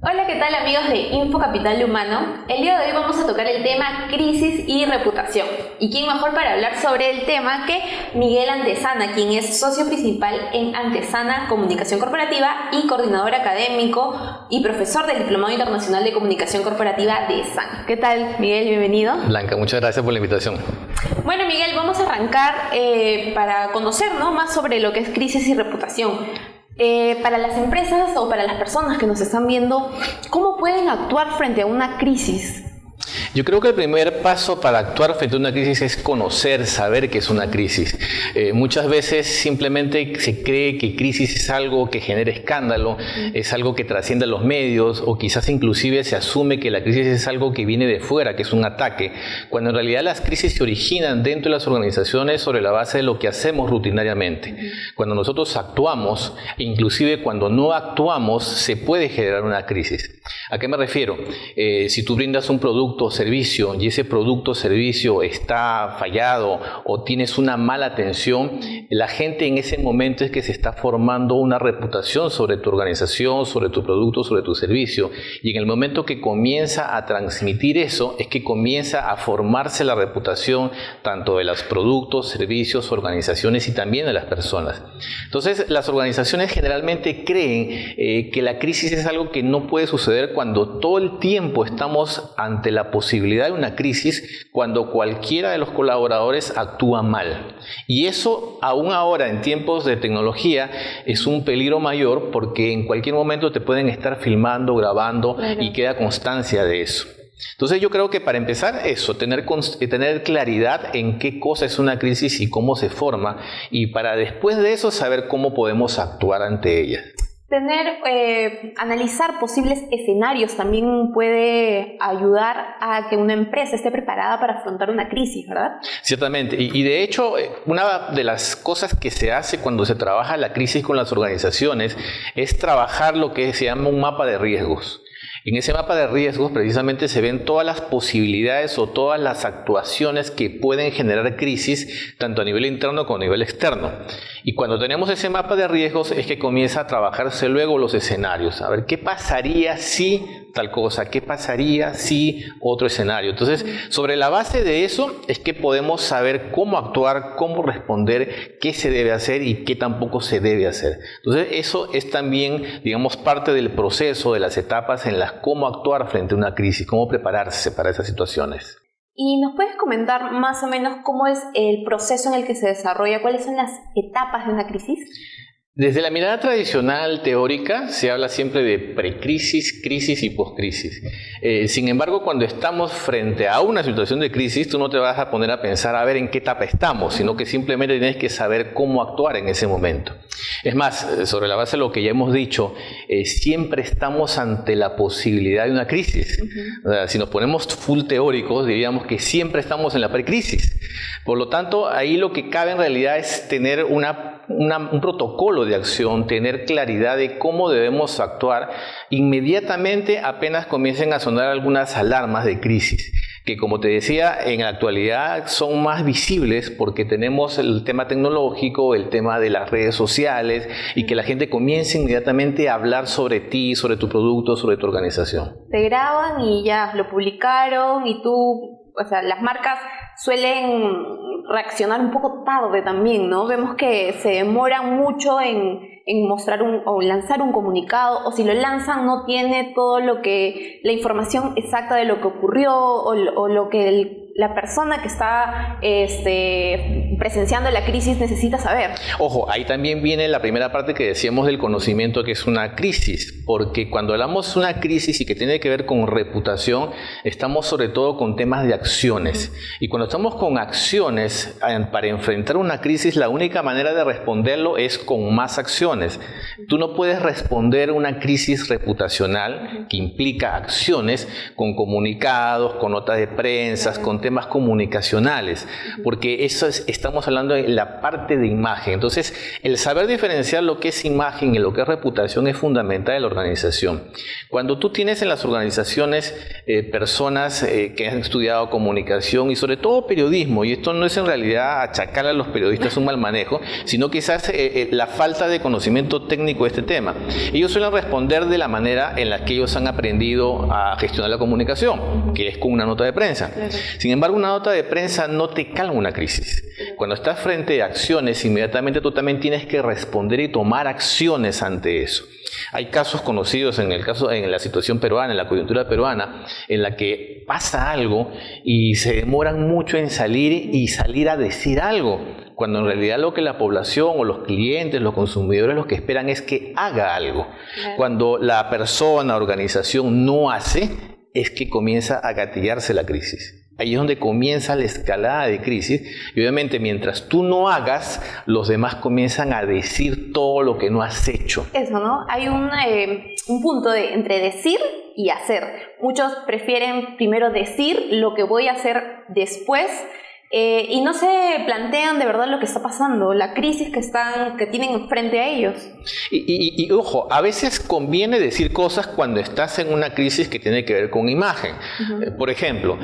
Hola, ¿qué tal amigos de Info Capital Humano? El día de hoy vamos a tocar el tema crisis y reputación. ¿Y quién mejor para hablar sobre el tema que Miguel Antezana, quien es socio principal en Antezana Comunicación Corporativa y coordinador académico y profesor del Diplomado Internacional de Comunicación Corporativa de SAN? ¿Qué tal, Miguel? Bienvenido. Blanca, muchas gracias por la invitación. Bueno, Miguel, vamos a arrancar para conocer, ¿no?, más sobre lo que es crisis y reputación. Para las empresas o para las personas que nos están viendo, ¿cómo pueden actuar frente a una crisis? Yo creo que el primer paso para actuar frente a una crisis es conocer, saber qué es una crisis. Muchas veces simplemente se cree que crisis es algo que genera escándalo, es algo que trasciende a los medios, o quizás inclusive se asume que la crisis es algo que viene de fuera, que es un ataque, cuando en realidad las crisis se originan dentro de las organizaciones sobre la base de lo que hacemos rutinariamente. Cuando nosotros actuamos, inclusive cuando no actuamos, se puede generar una crisis. ¿A qué me refiero? Si tú brindas un producto o servicio y ese producto o servicio está fallado o tienes una mala atención, la gente en ese momento es que se está formando una reputación sobre tu organización, sobre tu producto, sobre tu servicio, y en el momento que comienza a transmitir eso es que comienza a formarse la reputación tanto de los productos, servicios, organizaciones y también de las personas. Entonces las organizaciones generalmente creen que la crisis es algo que no puede suceder cuando todo el tiempo estamos ante la posibilidad de una crisis, cuando cualquiera de los colaboradores actúa mal. Y eso, aún ahora en tiempos de tecnología, es un peligro mayor porque en cualquier momento te pueden estar filmando, grabando, claro, y queda constancia de eso. Entonces yo creo que para empezar eso, tener claridad en qué cosa es una crisis y cómo se forma, y para después de eso saber cómo podemos actuar ante ella. Analizar posibles escenarios también puede ayudar a que una empresa esté preparada para afrontar una crisis, ¿verdad? Ciertamente, y de hecho, una de las cosas que se hace cuando se trabaja la crisis con las organizaciones es trabajar lo que se llama un mapa de riesgos. En ese mapa de riesgos precisamente se ven todas las posibilidades o todas las actuaciones que pueden generar crisis, tanto a nivel interno como a nivel externo. Y cuando tenemos ese mapa de riesgos es que comienza a trabajarse luego los escenarios. A ver, ¿qué pasaría si tal cosa? ¿Qué pasaría si otro escenario? Entonces, sobre la base de eso es que podemos saber cómo actuar, cómo responder, qué se debe hacer y qué tampoco se debe hacer. Entonces, eso es también, digamos, parte del proceso, de las etapas en las cómo actuar frente a una crisis, cómo prepararse para esas situaciones. ¿Y nos puedes comentar más o menos cómo es el proceso en el que se desarrolla? ¿Cuáles son las etapas de una crisis? Desde la mirada tradicional teórica se habla siempre de precrisis, crisis y poscrisis. Sin embargo, cuando estamos frente a una situación de crisis, tú no te vas a poner a pensar a ver en qué etapa estamos, sino que simplemente tienes que saber cómo actuar en ese momento. Es más, sobre la base de lo que ya hemos dicho, siempre estamos ante la posibilidad de una crisis. O sea, si nos ponemos full teóricos, diríamos que siempre estamos en la precrisis. Por lo tanto, ahí lo que cabe en realidad es tener un protocolo de acción, tener claridad de cómo debemos actuar inmediatamente apenas comiencen a sonar algunas alarmas de crisis, que como te decía, en la actualidad son más visibles porque tenemos el tema tecnológico, el tema de las redes sociales, y que la gente comience inmediatamente a hablar sobre ti, sobre tu producto, sobre tu organización. Te graban y ya lo publicaron y tú, o sea, las marcas suelen reaccionar un poco tarde también, ¿no? Vemos que se demoran mucho en mostrar o lanzar un comunicado, o si lo lanzan no tiene todo la información exacta de lo que ocurrió o lo que la persona que está presenciando la crisis necesita saber. Ojo, ahí también viene la primera parte que decíamos del conocimiento, que es una crisis, porque cuando hablamos de una crisis y que tiene que ver con reputación, estamos sobre todo con temas de acciones. Y cuando estamos con acciones, para enfrentar una crisis, la única manera de responderlo es con más acciones. Tú no puedes responder una crisis reputacional que implica acciones con comunicados, con notas de prensa, con temas temas comunicacionales, porque estamos hablando de la parte de imagen. Entonces, el saber diferenciar lo que es imagen y lo que es reputación es fundamental en la organización. Cuando tú tienes en las organizaciones personas que han estudiado comunicación y sobre todo periodismo, y esto no es en realidad achacar a los periodistas un mal manejo, sino quizás la falta de conocimiento técnico de este tema. Ellos suelen responder de la manera en la que ellos han aprendido a gestionar la comunicación, que es con una nota de prensa. Sin embargo, una nota de prensa no te calma una crisis. Cuando estás frente a acciones, inmediatamente tú también tienes que responder y tomar acciones ante eso. Hay casos conocidos en la situación peruana, en la coyuntura peruana, en la que pasa algo y se demoran mucho en salir a decir algo, cuando en realidad lo que la población o los clientes, los consumidores, lo que esperan es que haga algo. Cuando la persona, organización no hace, es que comienza a gatillarse la crisis. Ahí es donde comienza la escalada de crisis y obviamente mientras tú no hagas, los demás comienzan a decir todo lo que no has hecho. Eso, ¿no? Hay un punto entre decir y hacer. Muchos prefieren primero decir lo que voy a hacer después y no se plantean de verdad lo que está pasando, la crisis que tienen frente a ellos. Y ojo, a veces conviene decir cosas cuando estás en una crisis que tiene que ver con imagen. Por ejemplo,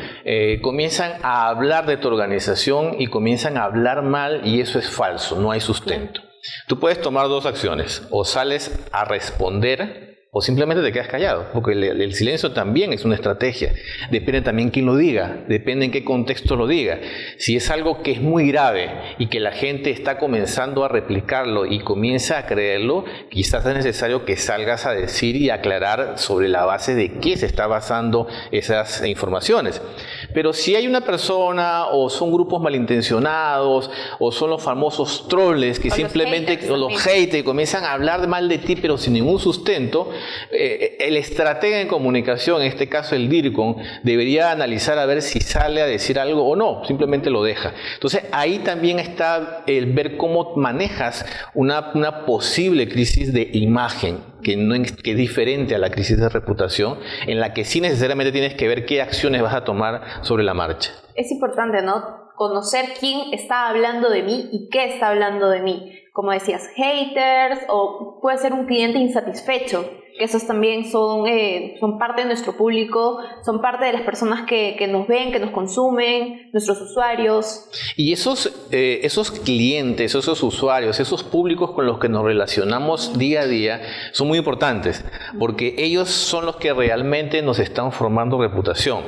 comienzan a hablar de tu organización y comienzan a hablar mal y eso es falso, no hay sustento. Tú puedes tomar dos acciones, o sales a responder o simplemente te quedas callado, porque el silencio también es una estrategia. Depende también quién lo diga, depende en qué contexto lo diga. Si es algo que es muy grave y que la gente está comenzando a replicarlo y comienza a creerlo, quizás es necesario que salgas a decir y aclarar sobre la base de qué se está basando esas informaciones. Pero si hay una persona o son grupos malintencionados o son los famosos troles que simplemente, los haters, comienzan a hablar mal de ti pero sin ningún sustento, el estratega en comunicación, en este caso el DIRCOM, debería analizar a ver si sale a decir algo o no, simplemente lo deja. Entonces ahí también está el ver cómo manejas una posible crisis de imagen, que es diferente a la crisis de reputación, en la que sí necesariamente tienes que ver qué acciones vas a tomar sobre la marcha. Es importante, ¿no? Conocer quién está hablando de mí y qué está hablando de mí. Como decías, haters o puede ser un cliente insatisfecho, que esos también son parte de nuestro público, son parte de las personas que nos ven, que nos consumen, nuestros usuarios. Y esos clientes, esos usuarios, esos públicos con los que nos relacionamos día a día son muy importantes, porque ellos son los que realmente nos están formando reputación.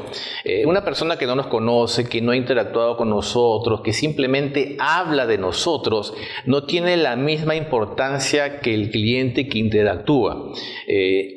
Una persona que no nos conoce, que no ha interactuado con nosotros, que simplemente habla de nosotros, no tiene la misma importancia que el cliente que interactúa.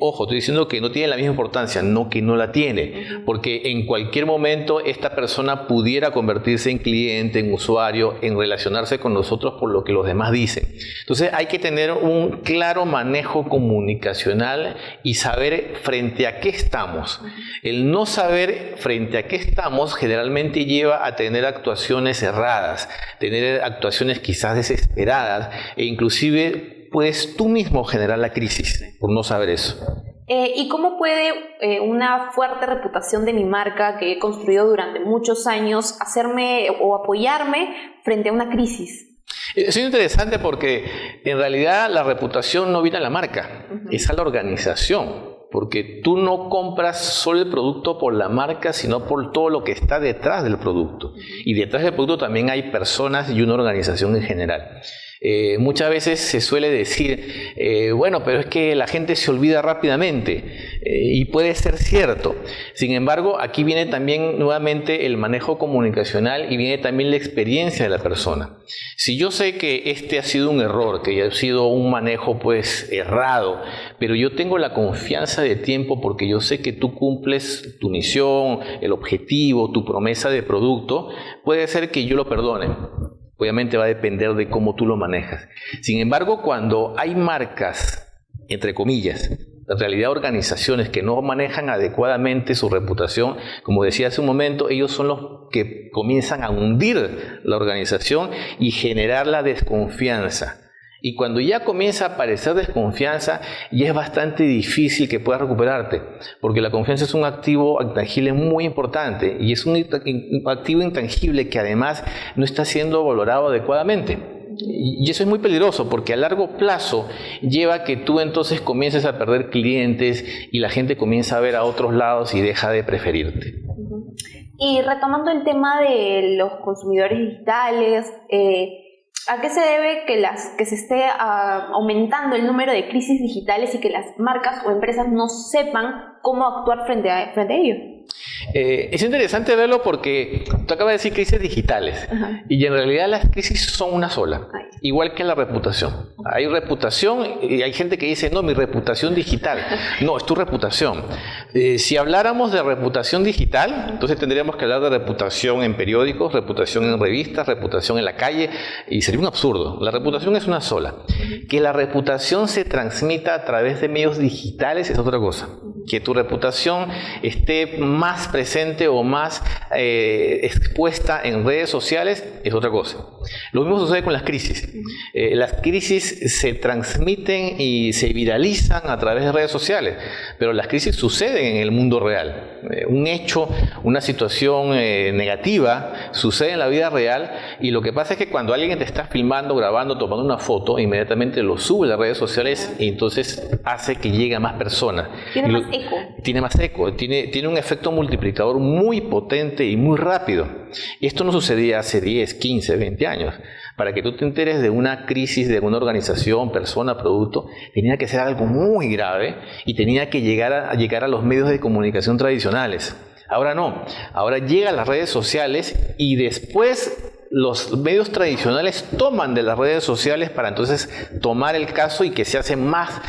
Ojo, estoy diciendo que no tiene la misma importancia, no que no la tiene, porque en cualquier momento esta persona pudiera convertirse en cliente, en usuario, en relacionarse con nosotros por lo que los demás dicen. Entonces hay que tener un claro manejo comunicacional y saber frente a qué estamos. El no saber frente a qué estamos generalmente lleva a tener actuaciones erradas, tener actuaciones quizás desesperadas e inclusive puedes tú mismo generar la crisis por no saber eso. ¿Y cómo puede una fuerte reputación de mi marca que he construido durante muchos años hacerme o apoyarme frente a una crisis? Es interesante porque en realidad la reputación no viene a la marca, es a la organización. Porque tú no compras solo el producto por la marca, sino por todo lo que está detrás del producto. Y detrás del producto también hay personas y una organización en general. Muchas veces se suele decir, bueno, pero es que la gente se olvida rápidamente, y puede ser cierto. Sin embargo, aquí viene también nuevamente el manejo comunicacional y viene también la experiencia de la persona. Si yo sé que este ha sido un error, que ha sido un manejo pues errado, pero yo tengo la confianza de tiempo porque yo sé que tú cumples tu misión, el objetivo, tu promesa de producto, puede ser que yo lo perdone. Obviamente va a depender de cómo tú lo manejas. Sin embargo, cuando hay marcas, entre comillas, en realidad organizaciones que no manejan adecuadamente su reputación, como decía hace un momento, ellos son los que comienzan a hundir la organización y generar la desconfianza. Y cuando ya comienza a aparecer desconfianza, ya es bastante difícil que puedas recuperarte, porque la confianza es un activo intangible muy importante y es un activo intangible que además no está siendo valorado adecuadamente. Y eso es muy peligroso porque a largo plazo lleva a que tú entonces comiences a perder clientes y la gente comienza a ver a otros lados y deja de preferirte. Y retomando el tema de los consumidores digitales, ¿a qué se debe que se esté aumentando el número de crisis digitales y que las marcas o empresas no sepan cómo actuar frente a ello? Es interesante verlo porque tú acabas de decir crisis digitales. Ajá. Y en realidad las crisis son una sola, igual que la reputación. Hay reputación y hay gente que dice, no, mi reputación digital. No, es tu reputación. Si habláramos de reputación digital, entonces tendríamos que hablar de reputación en periódicos, reputación en revistas, reputación en la calle, y sería un absurdo. La reputación es una sola. Que la reputación se transmita a través de medios digitales es otra cosa. Que tu reputación esté más presente o más expuesta en redes sociales es otra cosa. Lo mismo sucede con las crisis. Las crisis se transmiten y se viralizan a través de redes sociales, pero las crisis suceden en el mundo real. Un hecho, una situación negativa sucede en la vida real y lo que pasa es que cuando alguien te está filmando, grabando, tomando una foto, inmediatamente lo sube a las redes sociales y entonces hace que llegue a más personas. Tiene más eco. Tiene más eco, tiene un efecto multiplicador muy potente y muy rápido. Y esto no sucedía hace 10, 15, 20 años. Para que tú te enteres de una crisis de una organización, persona, producto, tenía que ser algo muy grave y tenía que llegar a los medios de comunicación tradicionales. Ahora no, ahora llega a las redes sociales y después los medios tradicionales toman de las redes sociales para entonces tomar el caso y que se hace más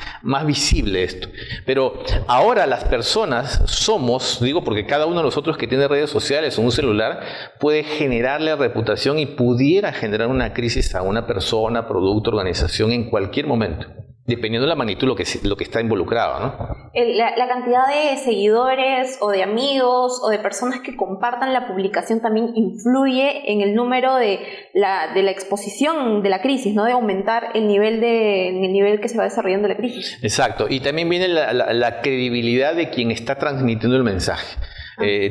visible esto. Pero ahora las personas somos, digo porque cada uno de nosotros que tiene redes sociales o un celular puede generarle reputación y pudiera generar una crisis a una persona, producto, organización en cualquier momento. Dependiendo de la magnitud lo que está involucrado, ¿no? La cantidad de seguidores o de amigos o de personas que compartan la publicación también influye en el número de la exposición de la crisis, ¿no? De aumentar el nivel que se va desarrollando la crisis. Exacto. Y también viene la credibilidad de quien está transmitiendo el mensaje.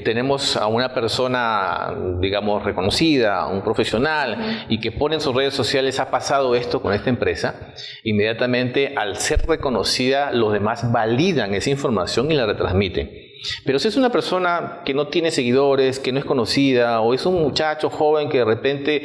Tenemos a una persona, digamos, reconocida, un profesional, y que pone en sus redes sociales, ha pasado esto con esta empresa. Inmediatamente, al ser reconocida, los demás validan esa información y la retransmiten. Pero si es una persona que no tiene seguidores, que no es conocida, o es un muchacho joven que de repente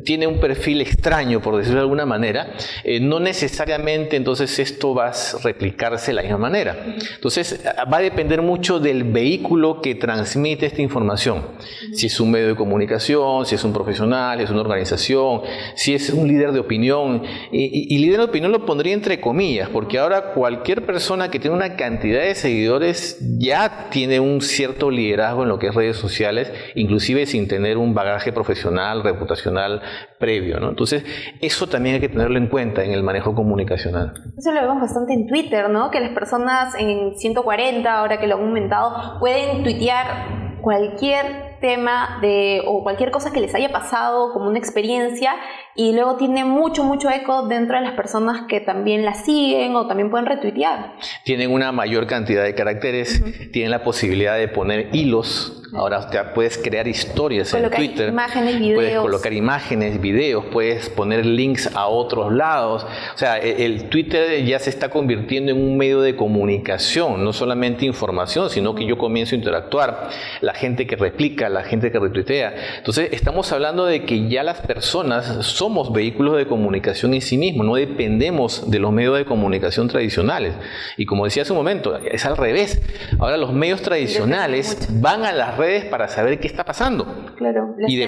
tiene un perfil extraño, por decirlo de alguna manera, no necesariamente entonces esto va a replicarse de la misma manera. Entonces va a depender mucho del vehículo que transmite esta información. Si es un medio de comunicación, si es un profesional, si es una organización, si es un líder de opinión. Y líder de opinión lo pondría entre comillas, porque ahora cualquier persona que tiene una cantidad de seguidores ya tiene un cierto liderazgo en lo que es redes sociales, inclusive sin tener un bagaje profesional, reputacional previo, ¿no? Entonces, eso también hay que tenerlo en cuenta en el manejo comunicacional. Eso lo vemos bastante en Twitter, ¿no? Que las personas en 140, ahora que lo han aumentado, pueden tuitear cualquier tema o cualquier cosa que les haya pasado como una experiencia y luego tiene mucho eco dentro de las personas que también la siguen o también pueden retuitear. Tienen una mayor cantidad de caracteres, tienen la posibilidad de poner hilos. Ahora puedes crear historias en Twitter, imágenes, videos. Puedes colocar imágenes, videos, puedes poner links a otros lados. O sea, el Twitter ya se está convirtiendo en un medio de comunicación, no solamente información, sino que yo comienzo a interactuar, la gente que replica, la gente que retuitea. Entonces, estamos hablando de que ya las personas somos vehículos de comunicación en sí mismos, no dependemos de los medios de comunicación tradicionales. Y como decía hace un momento, es al revés. Ahora los medios tradicionales van a las redes para saber qué está pasando. Claro, y de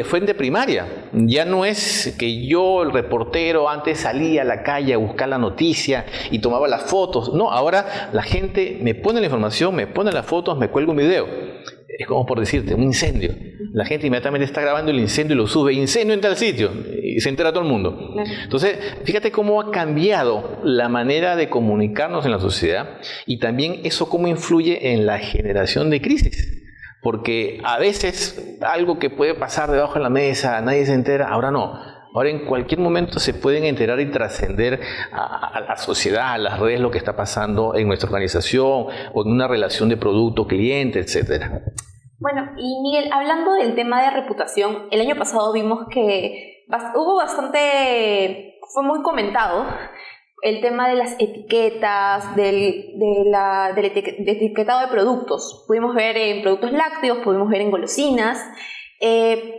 fuente primaria. Ya no es que yo, el reportero, antes salía a la calle a buscar la noticia y tomaba las fotos. No, ahora la gente me pone la información, me pone las fotos, me cuelga un video. Es como por decirte, un incendio. La gente inmediatamente está grabando el incendio y lo sube. Incendio en tal sitio. Y se entera todo el mundo. Claro. Entonces, fíjate cómo ha cambiado la manera de comunicarnos en la sociedad y también eso cómo influye en la generación de crisis. Porque a veces algo que puede pasar debajo de la mesa, nadie se entera, ahora no. Ahora en cualquier momento se pueden enterar y trascender a la sociedad, a las redes, lo que está pasando en nuestra organización o en una relación de producto-cliente, etcétera. Bueno, y Miguel, hablando del tema de reputación, el año pasado vimos que fue muy comentado el tema de las etiquetas, del etiquetado de productos. Pudimos ver en productos lácteos, pudimos ver en golosinas,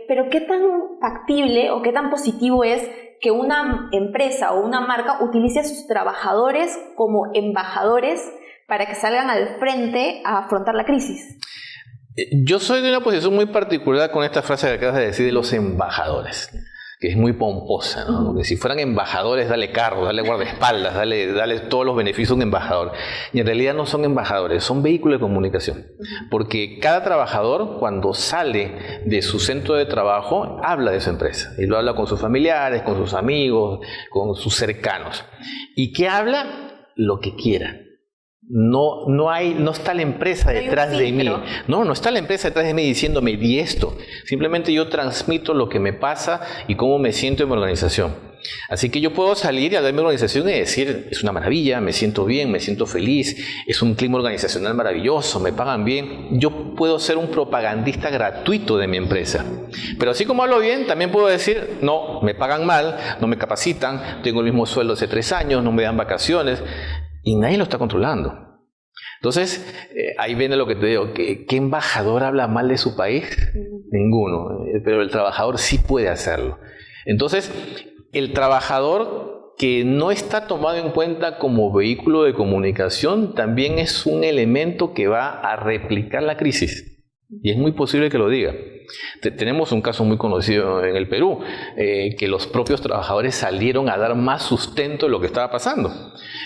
pero ¿qué tan factible o qué tan positivo es que una empresa o una marca utilice a sus trabajadores como embajadores para que salgan al frente a afrontar la crisis? Yo soy de una posición muy particular con esta frase que acabas de decir de los embajadores, que es muy pomposa, ¿no? Porque si fueran embajadores, dale carro, dale guardaespaldas, dale todos los beneficios a un embajador. Y en realidad no son embajadores, son vehículos de comunicación. Porque cada trabajador, cuando sale de su centro de trabajo, habla de su empresa. Y lo habla con sus familiares, con sus amigos, con sus cercanos. ¿Y qué habla? Lo que quiera. No está la empresa detrás de mí. No está la empresa detrás de mí diciéndome di esto. Simplemente yo transmito lo que me pasa y cómo me siento en mi organización. Así que yo puedo salir y hablar de mi organización y decir, es una maravilla, me siento bien, me siento feliz, es un clima organizacional maravilloso, me pagan bien. Yo puedo ser un propagandista gratuito de mi empresa. Pero así como hablo bien, también puedo decir, no, me pagan mal, no me capacitan, tengo el mismo sueldo hace 3 años, no me dan vacaciones. Y nadie lo está controlando. Entonces, ahí viene lo que te digo, ¿qué embajador habla mal de su país? Ninguno, pero el trabajador sí puede hacerlo. Entonces, el trabajador que no está tomado en cuenta como vehículo de comunicación también es un elemento que va a replicar la crisis. Y es muy posible que lo diga. Tenemos un caso muy conocido en el Perú, que los propios trabajadores salieron a dar más sustento de lo que estaba pasando.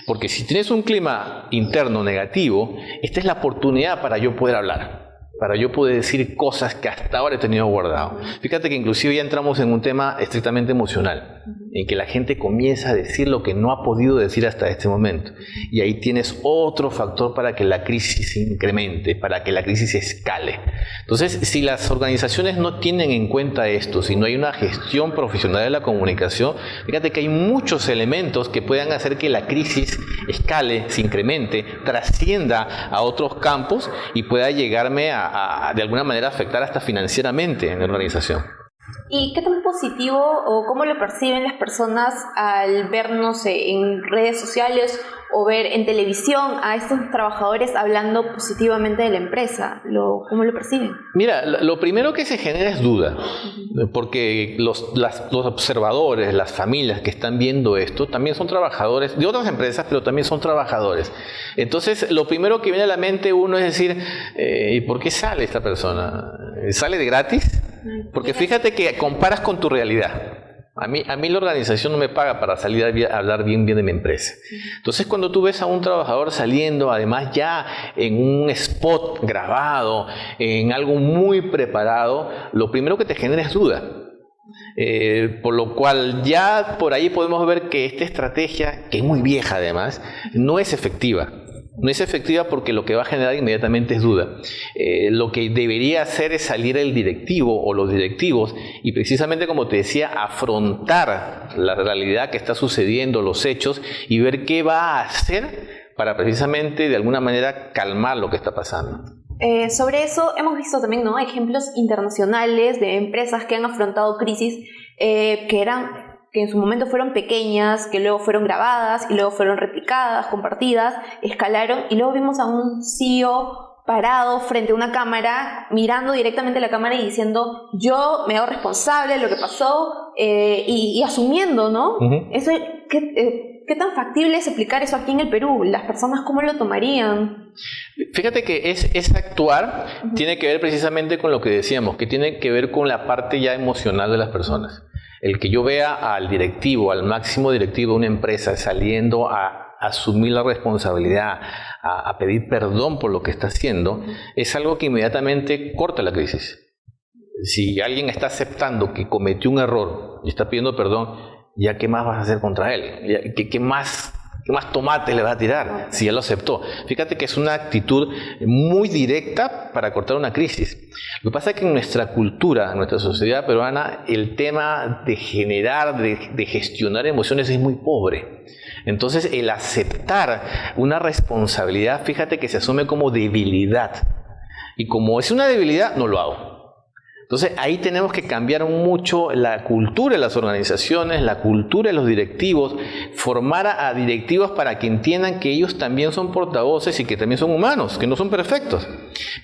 Porque si tienes un clima interno negativo, esta es la oportunidad para yo poder hablar, para yo poder decir cosas que hasta ahora he tenido guardado. Fíjate que inclusive ya entramos en un tema estrictamente emocional, en que la gente comienza a decir lo que no ha podido decir hasta este momento. Y ahí tienes otro factor para que la crisis se incremente, para que la crisis escale. Entonces, si las organizaciones no tienen en cuenta esto, si no hay una gestión profesional de la comunicación, fíjate que hay muchos elementos que puedan hacer que la crisis escale, se incremente, trascienda a otros campos y pueda llegarme a de alguna manera afectar hasta financieramente en la organización. ¿Y qué tan positivo o cómo lo perciben las personas al ver, no sé, en redes sociales o ver en televisión a estos trabajadores hablando positivamente de la empresa? ¿Cómo lo perciben? Mira, lo primero que se genera es duda, porque los observadores, las familias que están viendo esto, también son trabajadores de otras empresas, pero también son trabajadores. Entonces, lo primero que viene a la mente uno es decir, ¿y por qué sale esta persona? ¿Sale de gratis? Porque fíjate que comparas con tu realidad. A mí la organización no me paga para salir a hablar bien de mi empresa. Entonces, cuando tú ves a un trabajador saliendo, además ya en un spot grabado, en algo muy preparado, lo primero que te genera es duda. Por lo cual ya por ahí podemos ver que esta estrategia, que es muy vieja además, no es efectiva. No es efectiva porque lo que va a generar inmediatamente es duda. Lo que debería hacer es salir el directivo o los directivos y precisamente, como te decía, afrontar la realidad que está sucediendo, los hechos, y ver qué va a hacer para precisamente de alguna manera calmar lo que está pasando. Sobre eso hemos visto también, ¿no?, ejemplos internacionales de empresas que han afrontado crisis que en su momento fueron pequeñas, que luego fueron grabadas y luego fueron replicadas, compartidas, escalaron, y luego vimos a un CEO parado frente a una cámara, mirando directamente a la cámara y diciendo, yo me hago responsable de lo que pasó, y asumiendo, ¿no? Eso, ¿qué tan factible es aplicar eso aquí en el Perú? ¿Las personas cómo lo tomarían? Fíjate que ese actuar tiene que ver precisamente con lo que decíamos, que tiene que ver con la parte ya emocional de las personas. El que yo vea al directivo, al máximo directivo de una empresa saliendo a asumir la responsabilidad, a pedir perdón por lo que está haciendo, es algo que inmediatamente corta la crisis. Si alguien está aceptando que cometió un error y está pidiendo perdón, ¿ya qué más vas a hacer contra él? ¿Qué más ¿Qué más tomate le vas a tirar si ya lo aceptó? Fíjate que es una actitud muy directa para cortar una crisis. Lo que pasa es que en nuestra cultura, en nuestra sociedad peruana, el tema de generar, de gestionar emociones es muy pobre. Entonces, el aceptar una responsabilidad, fíjate que se asume como debilidad. Y como es una debilidad, no lo hago. Entonces ahí tenemos que cambiar mucho la cultura de las organizaciones, la cultura de los directivos, formar a directivos para que entiendan que ellos también son portavoces y que también son humanos, que no son perfectos.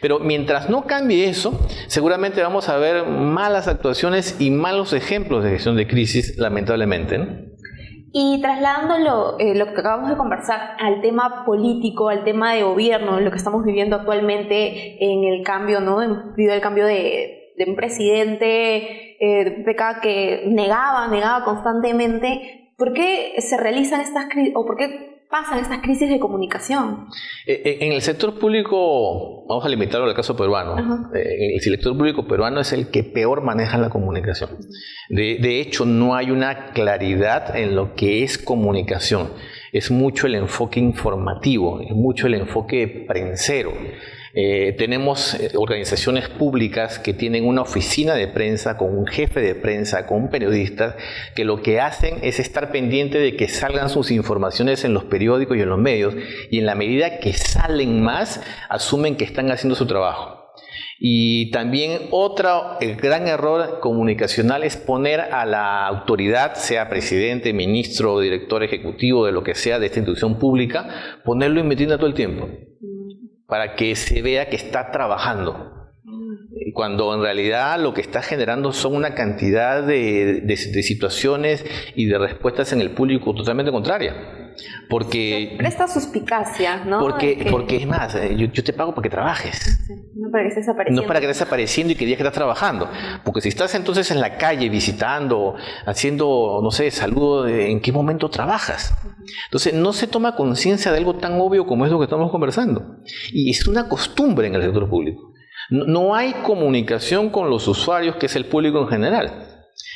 Pero mientras no cambie eso, seguramente vamos a ver malas actuaciones y malos ejemplos de gestión de crisis, lamentablemente, ¿no? Y trasladándolo, lo que acabamos de conversar, al tema político, al tema de gobierno, lo que estamos viviendo actualmente en el cambio, ¿no? Debido al cambio de un presidente de PK que negaba constantemente. ¿Por qué se realizan estas crisis o por qué pasan estas crisis de comunicación? En el sector público, vamos a limitarlo al caso peruano, el sector público peruano es el que peor maneja la comunicación. De hecho, no hay una claridad en lo que es comunicación. Es mucho el enfoque informativo, es mucho el enfoque prensero. Tenemos organizaciones públicas que tienen una oficina de prensa con un jefe de prensa, con periodistas, que lo que hacen es estar pendiente de que salgan sus informaciones en los periódicos y en los medios, y en la medida que salen más, asumen que están haciendo su trabajo. Y también otro gran error comunicacional es poner a la autoridad, sea presidente, ministro, director ejecutivo, de lo que sea de esta institución pública, ponerlo en vitrina todo el tiempo, para que se vea que está trabajando, cuando en realidad lo que está generando son una cantidad de situaciones y de respuestas en el público totalmente contraria. Porque se presta suspicacia, ¿no? Porque es más, yo te pago para que trabajes. Sí, no para que estés apareciendo. No para que estés apareciendo y que digas que estás trabajando. Porque si estás entonces en la calle visitando, haciendo, no sé, saludo, ¿en qué momento trabajas? Entonces no se toma conciencia de algo tan obvio como es lo que estamos conversando. Y es una costumbre en el sector público. No hay comunicación con los usuarios, que es el público en general.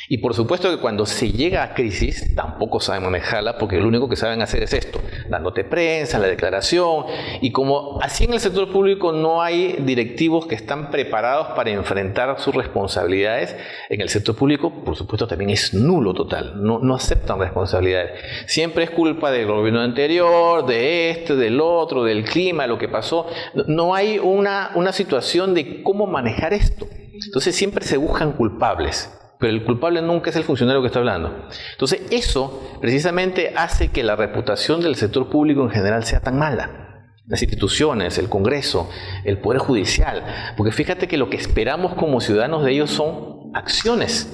Y por supuesto que cuando se llega a crisis, tampoco saben manejarla, porque lo único que saben hacer es esto, dándote prensa, la declaración, y como así en el sector público no hay directivos que están preparados para enfrentar sus responsabilidades, en el sector público, por supuesto, también es nulo total, no aceptan responsabilidades. Siempre es culpa del gobierno anterior, de este, del otro, del clima, lo que pasó. No hay una situación de cómo manejar esto. Entonces siempre se buscan culpables. Pero el culpable nunca es el funcionario que está hablando. Entonces eso precisamente hace que la reputación del sector público en general sea tan mala. Las instituciones, el Congreso, el Poder Judicial. Porque fíjate que lo que esperamos como ciudadanos de ellos son acciones.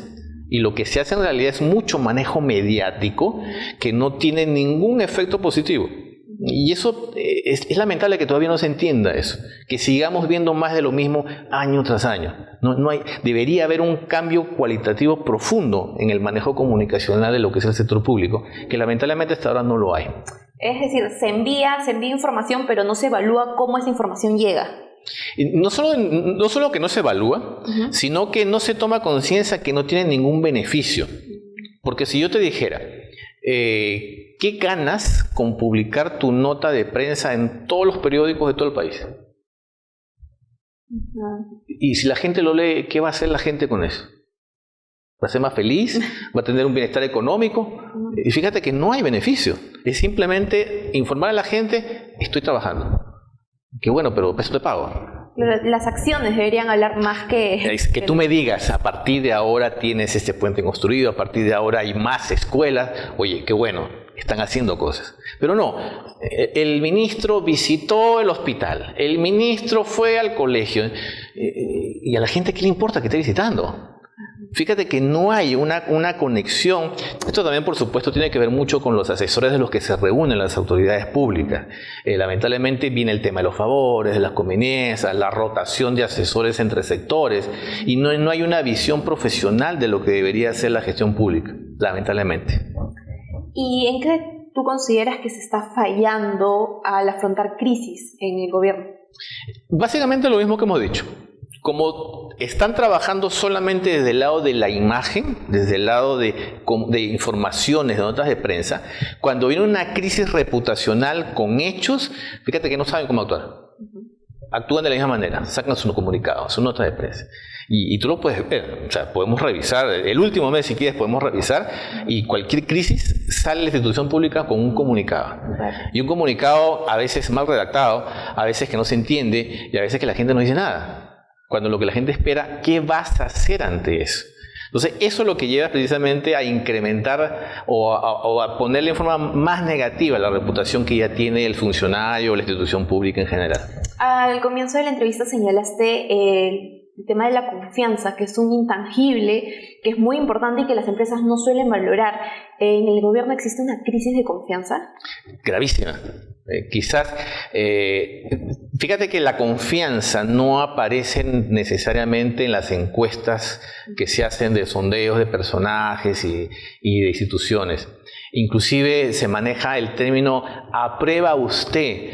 Y lo que se hace en realidad es mucho manejo mediático que no tiene ningún efecto positivo. Y eso es lamentable que todavía no se entienda eso, que sigamos viendo más de lo mismo año tras año. Debería haber un cambio cualitativo profundo en el manejo comunicacional de lo que es el sector público, que lamentablemente hasta ahora no lo hay. Es decir, se envía información, pero no se evalúa cómo esa información llega. Y no solo que no se evalúa, sino que no se toma conciencia que no tiene ningún beneficio. Porque si yo te dijera, ¿qué ganas con publicar tu nota de prensa en todos los periódicos de todo el país? Y si la gente lo lee, ¿qué va a hacer la gente con eso? ¿Va a ser más feliz? ¿Va a tener un bienestar económico? Y fíjate que no hay beneficio. Es simplemente informar a la gente, estoy trabajando. Qué bueno, pero eso te pago. Las acciones deberían hablar más que... Es que tú me digas, a partir de ahora tienes este puente construido, a partir de ahora hay más escuelas. Oye, qué bueno, están haciendo cosas. Pero no, el ministro visitó el hospital, el ministro fue al colegio. ¿Y a la gente qué le importa que esté visitando? Fíjate que no hay una conexión. Esto también, por supuesto, tiene que ver mucho con los asesores de los que se reúnen las autoridades públicas. Lamentablemente viene el tema de los favores, de las conveniencias, la rotación de asesores entre sectores, y no hay una visión profesional de lo que debería ser la gestión pública, lamentablemente. ¿Y en qué tú consideras que se está fallando al afrontar crisis en el gobierno? Básicamente lo mismo que hemos dicho. como están trabajando solamente desde el lado de la imagen, desde el lado de informaciones, de notas de prensa, cuando viene una crisis reputacional con hechos, fíjate que no saben cómo actuar. Actúan de la misma manera, sacan su comunicado, su nota de prensa. Y tú lo puedes ver, o sea, podemos revisar, el último mes si quieres podemos revisar, y cualquier crisis sale la institución pública con un comunicado. Y un comunicado a veces mal redactado, a veces que no se entiende, y a veces que la gente no dice nada. Cuando lo que la gente espera, ¿qué vas a hacer ante eso? Entonces, eso es lo que lleva precisamente a incrementar o a ponerle en forma más negativa la reputación que ya tiene el funcionario o la institución pública en general. Al comienzo de la entrevista señalaste el tema de la confianza, que es un intangible, que es muy importante y que las empresas no suelen valorar. ¿En el gobierno existe una crisis de confianza? Gravísima. Quizás, fíjate que la confianza no aparece necesariamente en las encuestas que se hacen de sondeos de personajes y de instituciones. Inclusive se maneja el término "aprueba usted",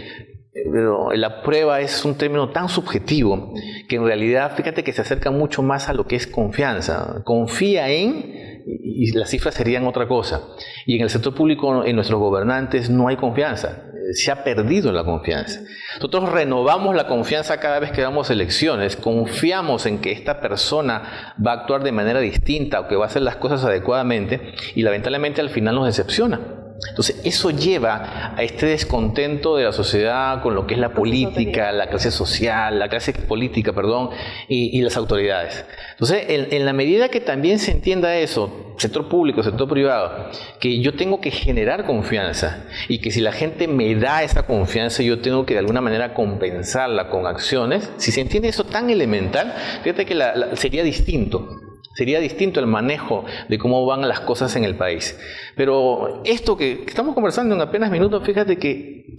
pero la prueba es un término tan subjetivo que en realidad, fíjate que se acerca mucho más a lo que es confianza. Confía en, y las cifras serían otra cosa. Y en el sector público, en nuestros gobernantes, no hay confianza. Se ha perdido la confianza. Nosotros renovamos la confianza cada vez que damos elecciones. Confiamos en que esta persona va a actuar de manera distinta o que va a hacer las cosas adecuadamente, y lamentablemente al final nos decepciona. Entonces, eso lleva a este descontento de la sociedad con lo que es la política, la clase social, la clase política, perdón, y las autoridades. Entonces, en la medida que también se entienda eso, sector público, sector privado, que yo tengo que generar confianza y que si la gente me da esa confianza, yo tengo que de alguna manera compensarla con acciones. Si se entiende eso tan elemental, fíjate que sería distinto. Sería distinto el manejo de cómo van las cosas en el país. Pero esto que estamos conversando en apenas minutos, fíjate que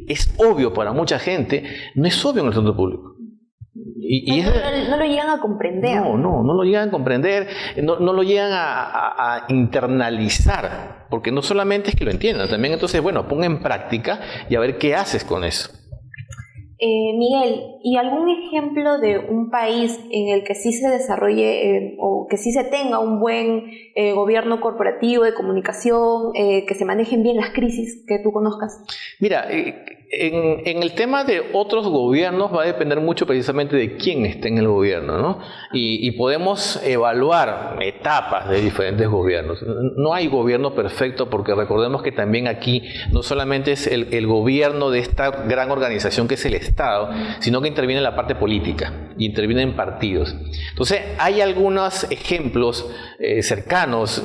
es obvio para mucha gente, no es obvio en el sector público. No lo llegan a comprender. No lo llegan a comprender, no lo llegan a internalizar, porque no solamente es que lo entiendan, también entonces, bueno, ponga en práctica y a ver qué haces con eso. Miguel, ¿y algún ejemplo de un país en el que sí se desarrolle o que sí se tenga un buen gobierno corporativo de comunicación, que se manejen bien las crisis que tú conozcas? Mira, en el tema de otros gobiernos va a depender mucho precisamente de quién esté en el gobierno, ¿no? Y podemos evaluar etapas de diferentes gobiernos. No hay gobierno perfecto, porque recordemos que también aquí no solamente es el gobierno de esta gran organización que es el Estado, sino que interviene en la parte política y interviene en partidos. Entonces, hay algunos ejemplos cercanos.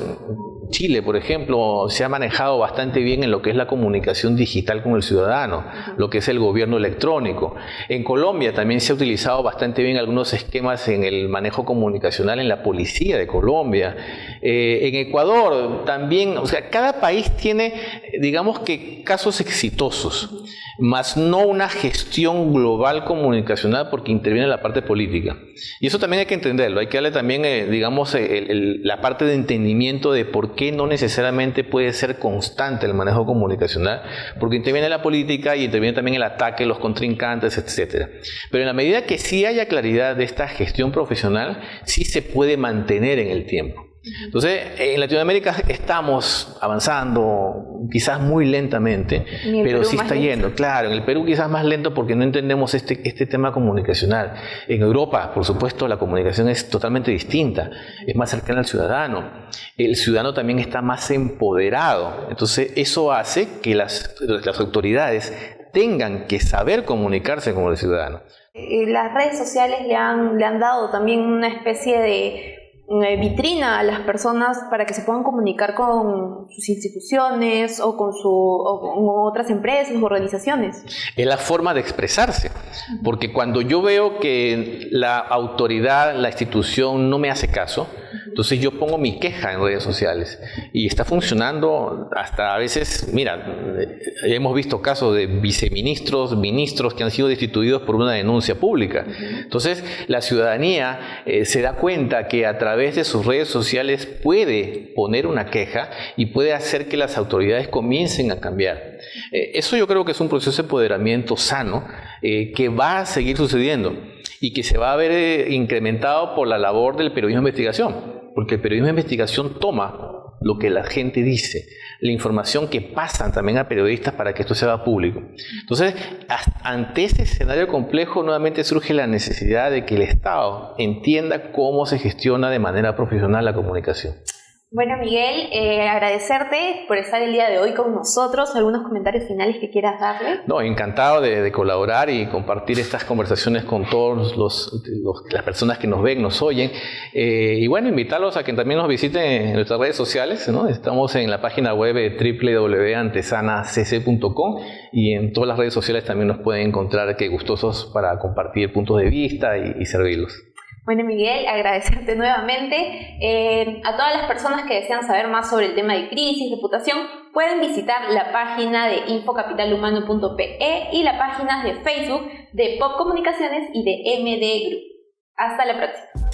Chile, por ejemplo, se ha manejado bastante bien en lo que es la comunicación digital con el ciudadano, lo que es el gobierno electrónico. En Colombia también se ha utilizado bastante bien algunos esquemas en el manejo comunicacional en la policía de Colombia. En Ecuador también, o sea, cada país tiene, digamos que, casos exitosos, más no una gestión global comunicacional, porque interviene la parte política. Y eso también hay que entenderlo, hay que darle también, digamos, la parte de entendimiento de por qué no necesariamente puede ser constante el manejo comunicacional, porque interviene la política y interviene también el ataque, los contrincantes, etc. Pero en la medida que sí haya claridad de esta gestión profesional, sí se puede mantener en el tiempo. Entonces, en Latinoamérica estamos avanzando, quizás muy lentamente, pero sí está yendo. Claro, en el Perú quizás más lento porque no entendemos este tema comunicacional. En Europa, por supuesto, la comunicación es totalmente distinta, es más cercana al ciudadano. El ciudadano también está más empoderado. Entonces, eso hace que las autoridades tengan que saber comunicarse con el ciudadano. Las redes sociales le han dado también una especie de vitrina a las personas para que se puedan comunicar con sus instituciones o con otras empresas o organizaciones. Es la forma de expresarse, porque cuando yo veo que la autoridad, la institución no me hace caso, entonces yo pongo mi queja en redes sociales y está funcionando hasta a veces. Mira, hemos visto casos de viceministros, ministros que han sido destituidos por una denuncia pública. Entonces la ciudadanía se da cuenta que a través de sus redes sociales puede poner una queja y puede hacer que las autoridades comiencen a cambiar. Eso yo creo que es un proceso de empoderamiento sano que va a seguir sucediendo. y que se va a ver incrementado por la labor del periodismo de investigación, porque el periodismo de investigación toma lo que la gente dice, la información que pasan también a periodistas para que esto se haga público. Entonces, ante ese escenario complejo, nuevamente surge la necesidad de que el Estado entienda cómo se gestiona de manera profesional la comunicación. Bueno, Miguel, agradecerte por estar el día de hoy con nosotros. ¿Algunos comentarios finales que quieras darle? No, encantado de colaborar y compartir estas conversaciones con todas las personas que nos ven, nos oyen. Y bueno, invitarlos a que también nos visiten en nuestras redes sociales, ¿no? Estamos en la página web www.antesanacc.com y en todas las redes sociales también nos pueden encontrar, que gustosos para compartir puntos de vista y servirlos. Bueno, Miguel, agradecerte nuevamente. A todas las personas que desean saber más sobre el tema de crisis, reputación, pueden visitar la página de infocapitalhumano.pe y la página de Facebook de Pop Comunicaciones y de MD Group. Hasta la próxima.